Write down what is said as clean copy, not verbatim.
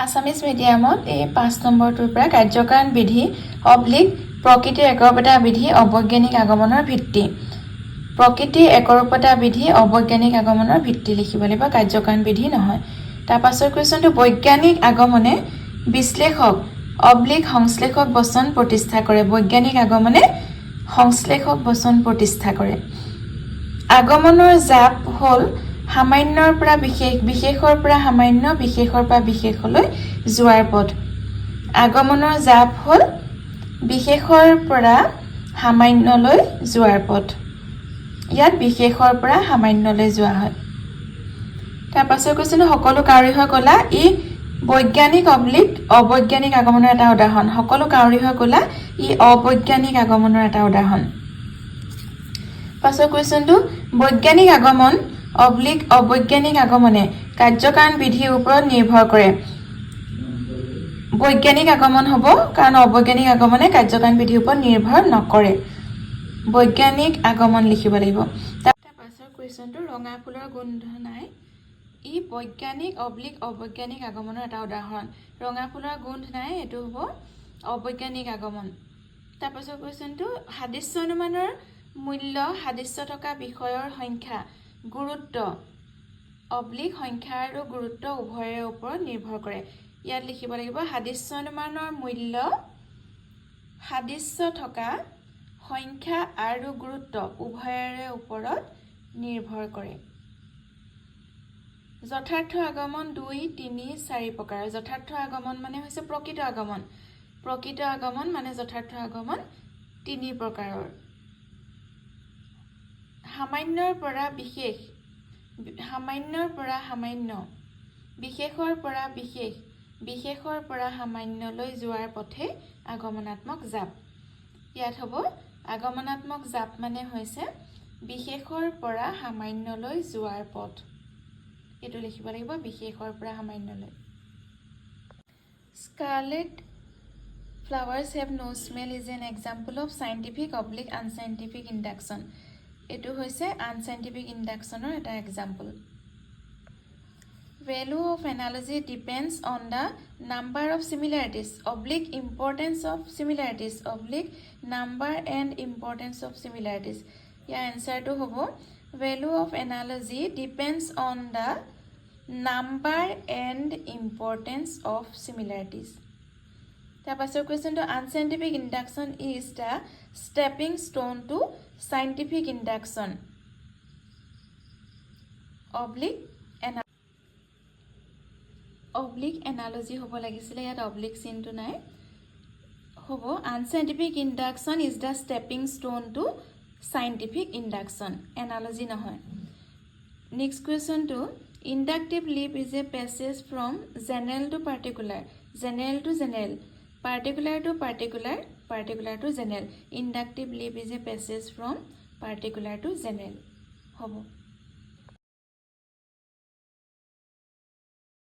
Assamese মিডিয়ামত এই 5 নম্বৰটোৰ পৰা কাৰ্যকাৰণ বিধি অবলিক প্ৰকৃতিৰ একৰূপতা বিধি অবৈজ্ঞানিক আগমনৰ ভিত্তি প্ৰকৃতিৰ একৰূপতা বিধি অবৈজ্ঞানিক আগমনৰ ভিত্তি লিখিব লাগিব কাৰ্যকাৰণ বিধি নহয় তাৰ পাছৰ কোৱেশ্চনটো বৈজ্ঞানিক আগমনে বিশ্লেষক অবলিক সংশ্লেষক বচন প্ৰতিষ্ঠা কৰে বৈজ্ঞানিক আগমনে সংশ্লেষক বচন প্ৰতিষ্ঠা কৰে আগমনৰ জাপ হ'ল সামান্যৰ পৰা বিশেষ বিশেষৰ পৰা সামান্য বিশেষৰ পৰা বিশেষলৈ যোৱাৰ পথ আগমনৰ জাপ হ'ল বিশেষৰ পৰা সামান্যলৈ যোৱাৰ পথ ইয়াত বিশেষৰ পৰা সামান্যলৈ যোৱা হয় তাৰ পাছৰ কোৱেশ্চন সকলো কাউৰী হৈ গলা ই বৈজ্ঞানিক অবলিক অবৈজ্ঞানিক আগমনৰ এটা উদাহৰণ সকলো কাউৰী হৈ গলা ই অবৈজ্ঞানিক আগমনৰ এটা উদাহৰণ পাছৰ কোৱেশ্চনটো বৈজ্ঞানিক আগমন অবলিক অবৈজ্ঞানিক আগমনে কাৰ্যকাৰণ বিধিৰ ওপৰত নিৰ্ভৰ কৰে বৈজ্ঞানিক আগমন হ'ব কাৰণ অবৈজ্ঞানিক আগমনে কাৰ্যকাৰণ বিধিৰ ওপৰত নিৰ্ভৰ নকৰে বৈজ্ঞানিক আগমন লিখিব লাগিব তাৰ পাছৰ কোৱেশ্চনটো ৰঙা ফুলৰ গোন্ধ নাই ই বৈজ্ঞানিক অবলিক অবৈজ্ঞানিক আগমনৰ এটা উদাহৰণ ৰঙা ফুলৰ গোন্ধ নাই এটো হ'ব অবৈজ্ঞানিক আগমন তাৰ পাছৰ কোৱেশ্চনটো সাদৃশ্য অনুমানৰ মূল্য সাদৃশ্য থকা বিষয়ৰ সংখ্যা গুৰুত্ব অবলিক সংখ্যা আৰু গুৰুত্ব উভয়ৰ ওপৰত নিৰ্ভৰ কৰে ইয়াত লিখিব লাগিব সাদৃশ্য অনুমানৰ মূল্য সাদৃশ্য থকা সংখ্যা আৰু গুৰুত্ব উভয়ৰ ওপৰত নিৰ্ভৰ কৰে যথাৰ্থ আগমন 2 3 4 প্ৰকাৰ যথাৰ্থ আগমন মানে হৈছে প্ৰকৃত আগমন মানে যথাৰ্থ আগমন 3 প্ৰকাৰৰ সামান্যৰ পৰা বিশেষ সামান্যৰ পৰা সামান্য বিশেষৰ পৰা বিশেষ বিশেষৰ পৰা সামান্যলৈ যোৱাৰ পথে আগমনাত্মক জাপ ইয়াত হ'ব আগমনাত্মক জাপ মানে হৈছে বিশেষৰ পৰা সামান্যলৈ যোৱাৰ পথ এটো লিখিব লাগিব বিশেষৰ পৰা সামান্যলৈ Scarlet flowers have no smell is an example of scientific oblique unscientific induction এটো হৈছে unscientific inductionৰ এটা example Value of analogy depends on the number of similarities oblique importance of similarities oblique number and importance of similarities year answer to হ'ব value of analogy depends on the number and importance of similarities তাৰ পাছৰ কোৱেশ্চনটো unscientific induction is the stepping stone to scientific induction oblique analogy হ'ব লাগিছিল ইয়াত oblique চিনটো নাই হ'ব unscientific induction is the stepping stone to scientific induction analogy নহয় next question to inductive leap is a passage from general to particular particular to particular particular to general inductive leap is a passage from particular to general হ'ব